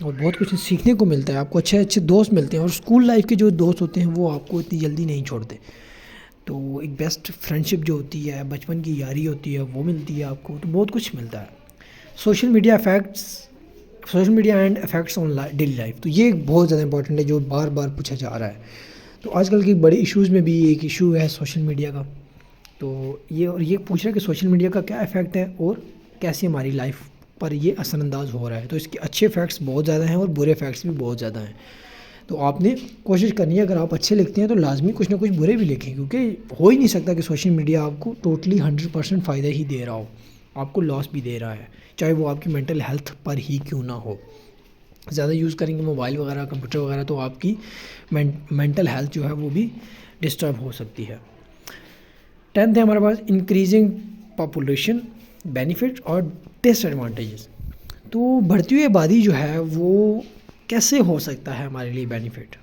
اور بہت کچھ سیکھنے کو ملتا ہے، آپ کو اچھے اچھے دوست ملتے ہیں، اور اسکول لائف کے جو دوست ہوتے ہیں وہ آپ کو اتنی جلدی نہیں چھوڑتے. تو ایک بیسٹ فرینڈشپ جو ہوتی ہے، بچپن کی یاری ہوتی ہے، وہ ملتی ہے آپ کو، تو بہت کچھ ملتا ہے. Social media and effects on daily life, تو یہ بہت زیادہ امپورٹنٹ ہے جو بار بار پوچھا جا رہا ہے. تو آج کل کے بڑے ایشوز میں بھی ایک ایشو ہے سوشل میڈیا کا. تو یہ پوچھ رہا ہے کہ سوشل میڈیا کا کیا افیکٹ ہے اور کیسے ہماری لائف پر یہ اثر انداز ہو رہا ہے. تو اس کے اچھے افیکٹس بہت زیادہ ہیں اور برے افیکٹس بھی بہت زیادہ ہیں. تو آپ نے کوشش کرنی ہے، اگر آپ اچھے لکھتے ہیں تو لازمی کچھ نہ کچھ برے بھی لکھیں، کیونکہ ہو ہی نہیں سکتا کہ سوشل میڈیا آپ کو ٹوٹلی 100% فائدہ ہی دے رہا ہو، آپ کو لاس بھی دے رہا ہے، چاہے وہ آپ کی مینٹل ہیلتھ پر ہی کیوں نہ ہو. زیادہ یوز کریں گے موبائل وغیرہ، کمپیوٹر وغیرہ، تو آپ کی مینٹل ہیلتھ جو ہے وہ بھی ڈسٹرب ہو سکتی ہے. 10th ہے ہمارے پاس انکریزنگ پاپولیشن بینیفٹ اور ڈس ایڈوانٹیجز. تو بڑھتی ہوئی آبادی جو ہے وہ کیسے ہو سکتا ہے ہمارے لیے بینیفٹ؟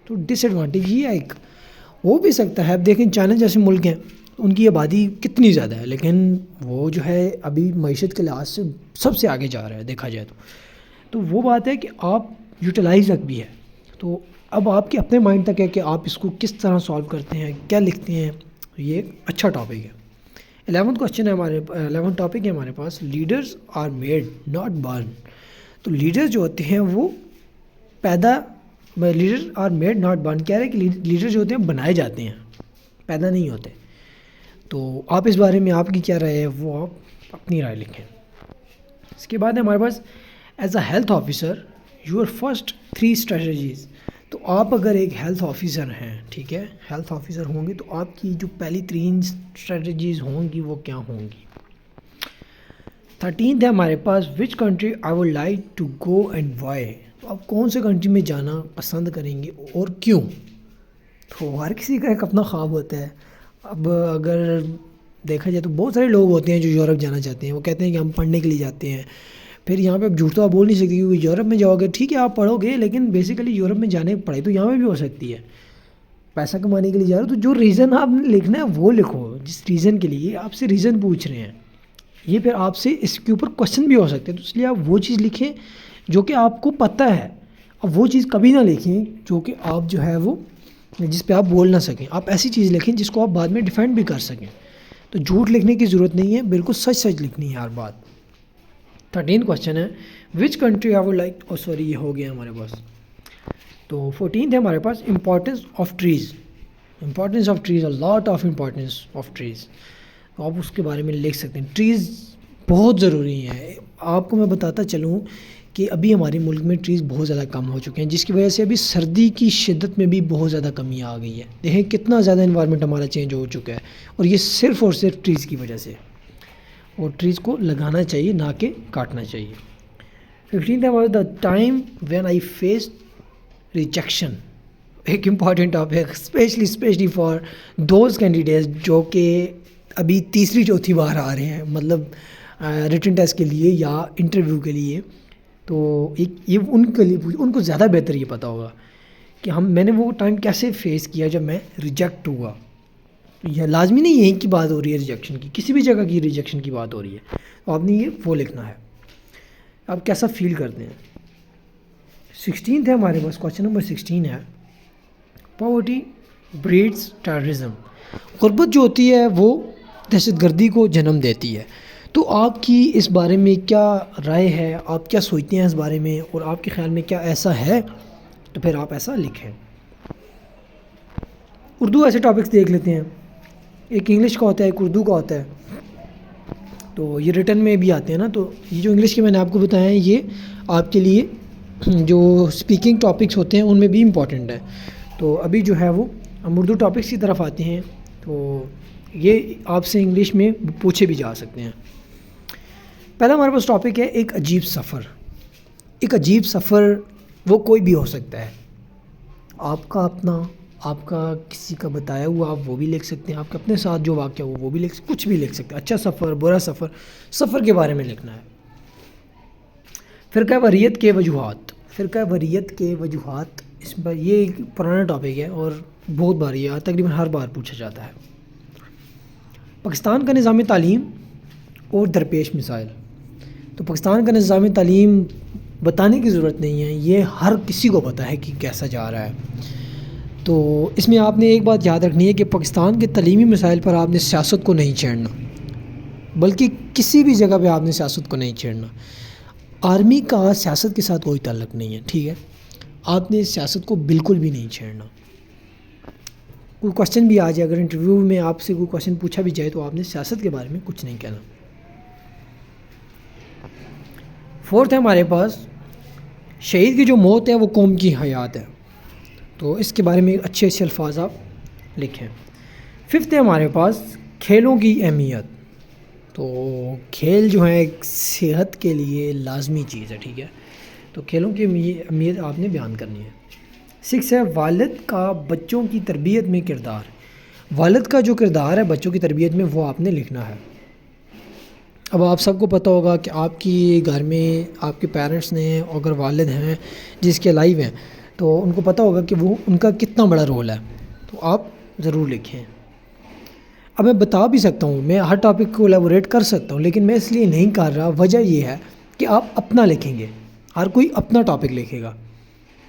تو ڈس ایڈوانٹیج یہ ایک ہو بھی سکتا ہے. اب دیکھیں چائنا جیسے ملک ہیں، ان کی آبادی کتنی زیادہ ہے، لیکن وہ جو ہے ابھی معیشت کے لحاظ سے سب سے آگے جا رہا ہے دیکھا جائے تو وہ بات ہے کہ آپ یوٹیلائز تک بھی ہے. تو اب آپ کے اپنے مائنڈ تک ہے کہ آپ اس کو کس طرح سالو کرتے ہیں، کیا لکھتے ہیں. یہ ایک اچھا ٹاپک ہے. 11 ٹاپک ہے ہمارے پاس، لیڈرز آر میڈ ناٹ بارن. تو لیڈر جو ہوتے ہیں وہ لیڈر آر میڈ ناٹ بارن کہہ رہے ہیں کہ لیڈر جو ہوتے ہیں بنائے جاتے ہیں، پیدا نہیں ہوتے. تو آپ اس بارے میں آپ کی کیا رائے ہے وہ آپ اپنی رائے لکھیں. اس کے بعد ہمارے پاس as a health officer your first 3 strategies. تو آپ اگر ایک ہیلتھ آفیسر ہیں، ٹھیک ہے، ہیلتھ آفیسر ہوں گے، تو آپ کی جو پہلی 3 اسٹریٹجیز ہوں گی وہ کیا ہوں گی. 13th ہے ہمارے پاس which country I would like to go and why. تو آپ کون سے کنٹری میں جانا پسند کریں گے اور کیوں. تو ہر کسی کا ایک اپنا خواب ہوتا ہے. اب اگر دیکھا جائے تو بہت سارے لوگ ہوتے ہیں جو یورپ جانا چاہتے ہیں، وہ کہتے ہیں کہ ہم پڑھنے کے لیے جاتے ہیں. پھر یہاں پہ اب جھوٹ تو آپ بول نہیں سکتے، کیونکہ یورپ میں جاؤ گے ٹھیک ہے آپ پڑھو گے، لیکن بیسیکلی یورپ میں جانے پڑھائی تو یہاں پہ بھی ہو سکتی ہے. پیسہ کمانے کے لیے جا رہے ہو تو جو ریزن آپ نے لکھنا ہے وہ لکھو. جس ریزن کے لیے آپ سے ریزن پوچھ رہے ہیں، یہ پھر آپ سے اس کے اوپر کوشچن بھی ہو سکتے ہیں، تو اس لیے آپ وہ چیز لکھیں جو کہ آپ کو پتہ ہے. اب وہ چیز کبھی نہ لکھیں جو کہ آپ جو ہے وہ جس پہ آپ بول نہ سکیں. آپ ایسی چیز لکھیں جس کو آپ بعد میں ڈیفینڈ بھی کر سکیں. تو جھوٹ لکھنے کی ضرورت نہیں ہے، بالکل سچ سچ لکھنی ہے ہر بات. 13 کوشچن ہے which country I would like یہ ہو گیا ہمارے پاس. تو 14 ہے ہمارے پاس importance of trees. Lot of importance of trees. تو آپ اس کے بارے میں لکھ سکتے ہیں. ٹریز بہت ضروری ہیں. آپ کو میں بتاتا چلوں کہ ابھی ہمارے ملک میں ٹریز بہت زیادہ کم ہو چکے ہیں، جس کی وجہ سے ابھی سردی کی شدت میں بھی بہت زیادہ کمی آ گئی ہے. دیکھیں کتنا زیادہ انوائرمنٹ ہمارا چینج ہو چکا ہے، اور یہ صرف اور صرف ٹریز کی وجہ سے. اور ٹریز کو لگانا چاہیے نہ کہ کاٹنا چاہیے. 15 ہے the time when I face rejection. ایک important topic specially for those candidates جو کہ ابھی تیسری چوتھی بار آ رہے ہیں، مطلب ریٹن ٹیسٹ کے لیے یا انٹرویو کے لیے. تو یہ ان کے لیے ان کو زیادہ بہتر یہ پتہ ہوگا کہ میں نے وہ ٹائم کیسے فیس کیا جب میں ریجیکٹ ہوا. یہ لازمی نہیں یہیں کی بات ہو رہی ہے ریجیکشن کی، کسی بھی جگہ کی ریجیکشن کی بات ہو رہی ہے. تو آپ نے یہ وہ لکھنا ہے آپ کیسا فیل کرتے ہیں. 16 ہے ہمارے پاس، کوشچن نمبر 16 ہے پاورٹی بریڈز ٹیررزم. غربت جو ہوتی ہے وہ دہشت گردی کو جنم دیتی ہے. تو آپ کی اس بارے میں کیا رائے ہے، آپ کیا سوچتے ہیں اس بارے میں، اور آپ کے خیال میں کیا ایسا ہے؟ تو پھر آپ ایسا لکھیں. اردو ایسے ٹاپکس دیکھ لیتے ہیں. ایک انگلش کا ہوتا ہے، ایک اردو کا ہوتا ہے. تو یہ ریٹن میں بھی آتے ہیں نا. تو یہ جو انگلش کے میں نے آپ کو بتایا ہے یہ آپ کے لیے جو اسپیکنگ ٹاپکس ہوتے ہیں ان میں بھی امپورٹنٹ ہے. تو ابھی جو ہے وہ ہم اردو ٹاپکس کی طرف آتے ہیں. تو یہ آپ سے انگلش میں پوچھے بھی جا سکتے ہیں. پہلا ہمارے پاس ٹاپک ہے ایک عجیب سفر. ایک عجیب سفر وہ کوئی بھی ہو سکتا ہے، آپ کا اپنا، آپ کا کسی کا بتایا ہوا، آپ وہ بھی لکھ سکتے ہیں. آپ کے اپنے ساتھ جو واقعہ ہو وہ بھی لکھ کچھ بھی لکھ سکتے ہیں. اچھا سفر، برا سفر، سفر کے بارے میں لکھنا ہے. فرقہ واریت کے وجوہات اس پر یہ ایک پرانا ٹاپک ہے اور بہت بار یہ تقریباً ہر بار پوچھا جاتا ہے. پاکستان کا نظام تعلیم اور درپیش مسائل. تو پاکستان کا نظام تعلیم بتانے کی ضرورت نہیں ہے، یہ ہر کسی کو پتہ ہے کہ کیسا جا رہا ہے۔ تو اس میں آپ نے ایک بات یاد رکھنی ہے کہ پاکستان کے تعلیمی مسائل پر آپ نے سیاست کو نہیں چھیڑنا، بلکہ کسی بھی جگہ پہ آپ نے سیاست کو نہیں چھیڑنا۔ آرمی کا سیاست کے ساتھ کوئی تعلق نہیں ہے، ٹھیک ہے؟ آپ نے سیاست کو بالکل بھی نہیں چھیڑنا۔ کوئی کوشچن بھی آ جائے، اگر انٹرویو میں آپ سے کوئی کوشچن پوچھا بھی جائے تو آپ نے سیاست کے بارے میں کچھ نہیں کہنا۔ فورتھ ہے ہمارے پاس شہید کی جو موت ہے وہ قوم کی حیات ہے، تو اس کے بارے میں اچھے اچھے الفاظ آپ لکھیں۔ ففتھ ہے ہمارے پاس کھیلوں کی اہمیت، تو کھیل جو ہے ایک صحت کے لیے لازمی چیز ہے، ٹھیک ہے؟ تو کھیلوں کی اہمیت آپ نے بیان کرنی ہے۔ 6 ہے والد کا بچوں کی تربیت میں کردار، والد کا جو کردار ہے بچوں کی تربیت میں وہ آپ نے لکھنا ہے۔ اب آپ سب کو پتہ ہوگا کہ آپ کی گھر میں آپ کے پیرنٹس نے، اگر والد ہیں جس کے لائیو ہیں، تو ان کو پتہ ہوگا کہ وہ ان کا کتنا بڑا رول ہے، تو آپ ضرور لکھیں۔ اب میں بتا بھی سکتا ہوں، میں ہر ٹاپک کو ایلیبوریٹ کر سکتا ہوں، لیکن میں اس لیے نہیں کر رہا، وجہ یہ ہے کہ آپ اپنا لکھیں گے، ہر کوئی اپنا ٹاپک لکھے گا،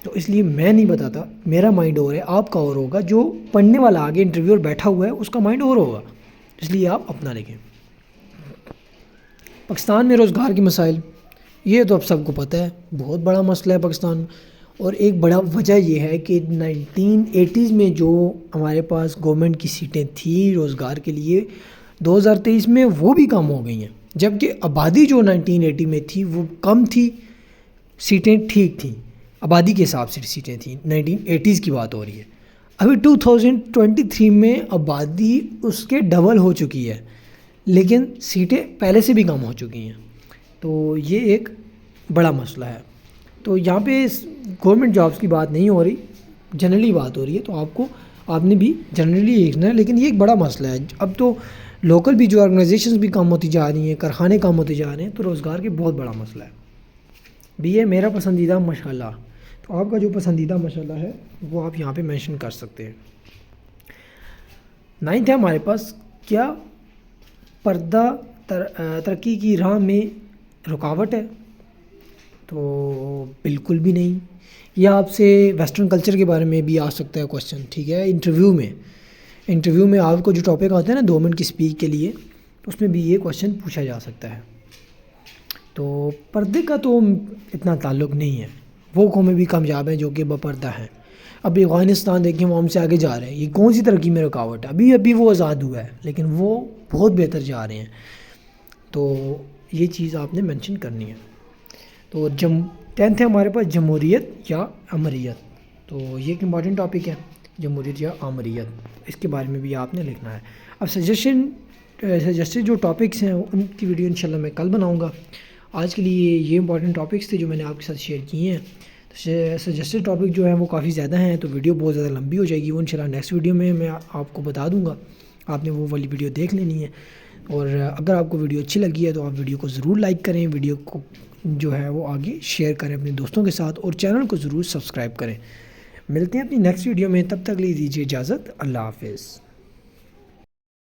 تو اس لیے میں نہیں بتاتا، میرا مائنڈ اور ہے، آپ کا اور ہوگا، جو پڑھنے والا آگے انٹرویور بیٹھا ہوا ہے اس کا مائنڈ اور ہوگا، اس لیے آپ اپنا لکھیں۔ پاکستان میں روزگار کے مسائل، یہ تو اب سب کو پتہ ہے، بہت بڑا مسئلہ ہے پاکستان میں، اور ایک بڑا وجہ یہ ہے کہ 1980s میں جو ہمارے پاس گورنمنٹ کی سیٹیں تھیں روزگار کے لیے، 2023 میں وہ بھی کم ہو گئی ہیں، جبکہ آبادی جو 1980 میں تھی وہ کم تھی، سیٹیں ٹھیک تھیں، آبادی کے حساب سے سیٹیں تھیں، 1980s کی بات ہو رہی ہے۔ ابھی 2023 میں آبادی اس کے ڈبل ہو چکی ہے، لیکن سیٹیں پہلے سے بھی کم ہو چکی ہیں، تو یہ ایک بڑا مسئلہ ہے۔ تو یہاں پہ گورنمنٹ جابس کی بات نہیں ہو رہی، جنرلی بات ہو رہی ہے، تو آپ نے بھی جنرلی لکھنا ہے، لیکن یہ ایک بڑا مسئلہ ہے۔ اب تو لوکل بھی جو آرگنائزیشنز بھی کم ہوتی جا رہی ہیں، کارخانے کم ہوتے جا رہے ہیں، تو روزگار کے بہت بڑا مسئلہ ہے۔ بھی یہ میرا پسندیدہ مشغلہ، تو آپ کا جو پسندیدہ مشغلہ ہے وہ آپ یہاں پہ مینشن کر سکتے ہیں۔ 9 ہے ہمارے پاس کیا پردہ ترقی کی راہ میں رکاوٹ ہے؟ تو بالکل بھی نہیں۔ یہ آپ سے ویسٹرن کلچر کے بارے میں بھی آ سکتا ہے کوشچن، ٹھیک ہے؟ انٹرویو میں آپ کو جو ٹاپک آتا ہے نا 2 منٹ کی اسپیک کے لیے، تو اس میں بھی یہ کوشچن پوچھا جا سکتا ہے۔ تو پردے کا تو اتنا تعلق نہیں ہے، وہ قومیں بھی کامیاب ہیں جو کہ باپردہ ہیں۔ اب افغانستان دیکھیں، وہ ہم سے آگے جا رہے ہیں، یہ کون سی ترقی میں رکاوٹ ہے؟ ابھی وہ آزاد ہوا ہے، لیکن وہ بہت بہتر جا رہے ہیں، تو یہ چیز آپ نے مینشن کرنی ہے۔ تو 10 ہے ہمارے پاس جمہوریت یا امریت، تو یہ ایک امپورٹنٹ ٹاپک ہے، جمہوریت یا امریت، اس کے بارے میں بھی آپ نے لکھنا ہے۔ اب سجیسٹڈ جو ٹاپکس ہیں ان کی ویڈیو انشاءاللہ میں کل بناؤں گا۔ آج کے لیے یہ امپورٹنٹ ٹاپکس تھے جو میں نے آپ کے ساتھ شیئر کیے ہیں۔ سجیسٹڈ ٹاپک جو ہیں وہ کافی زیادہ ہیں، تو ویڈیو بہت زیادہ لمبی ہو جائے گی، وہ انشاءاللہ نیکسٹ ویڈیو میں آپ کو بتا دوں گا، آپ نے وہ والی ویڈیو دیکھ لینی ہے۔ اور اگر آپ کو ویڈیو اچھی لگی ہے تو آپ ویڈیو کو ضرور لائک کریں، ویڈیو کو جو ہے وہ آگے شیئر کریں اپنے دوستوں کے ساتھ، اور چینل کو ضرور سبسکرائب کریں۔ ملتے ہیں اپنی نیکسٹ ویڈیو میں، تب تک لیے دیجیے اجازت، اللہ حافظ۔